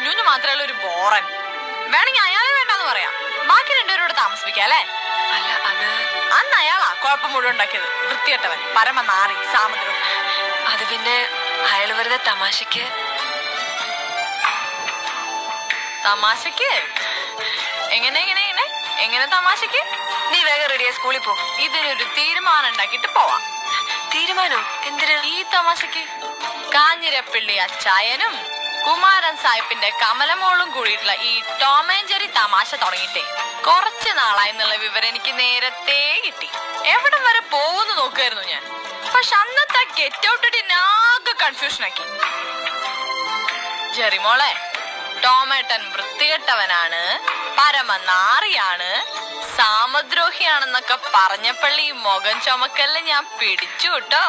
കുഞ്ഞുഞ്ഞു മാത്രമല്ല ഒരു ബോറൻ. വേണമെങ്കിൽ അയാളെ വേണ്ടെന്ന് പറയാം. ബാക്കി രണ്ടുപേരോട് താമസിപ്പിക്കാം അല്ലേ? അല്ല, അത് അന്ന് അയാളാ കുഴപ്പം മുഴുവൻ ഉണ്ടാക്കിയത്. വൃത്തികെട്ടവൻ, പരമനാറി, സാമുദ്രം. അത് പിന്നെ അയാള് വെറുതെ തമാശക്ക് എങ്ങനെ തമാശക്ക്? നീ വേഗം റെഡിയാ, സ്കൂളിൽ പോ. ഇതിനൊരു തീരുമാനം ഉണ്ടാക്കിട്ട് പോവാം. തീരുമാനോ? എന്തിനാ? ഈ തമാശക്ക് കാഞ്ഞിരപ്പള്ളി അച്ചായനും കുമാരൻ സാഹിബിന്റെ കമലമോളും കൂടിയിട്ടുള്ള ഈ ടോം ആൻഡ് ജെറി തമാശ തുടങ്ങിയിട്ടേ കുറച്ച് നാളായെന്നുള്ള വിവരം എനിക്ക് നേരത്തെ കിട്ടി. എവിടെ വരെ പോകുന്നു നോക്കുമായിരുന്നു ഞാൻ. പക്ഷെ അന്നത്തെ ഗെറ്റ് ഔട്ട് ആകെ കൺഫ്യൂഷൻ ആക്കി. ജെറിമോളെ, ടോമേട്ടൻ വൃത്തികെട്ടവനാണ്, പരമനാറിയാണ്, സാമദ്രോഹിയാണെന്നൊക്കെ പറഞ്ഞപ്പള്ളി മുഖം ചുമക്കല്ല ഞാൻ പിടിച്ചു കേട്ടോ.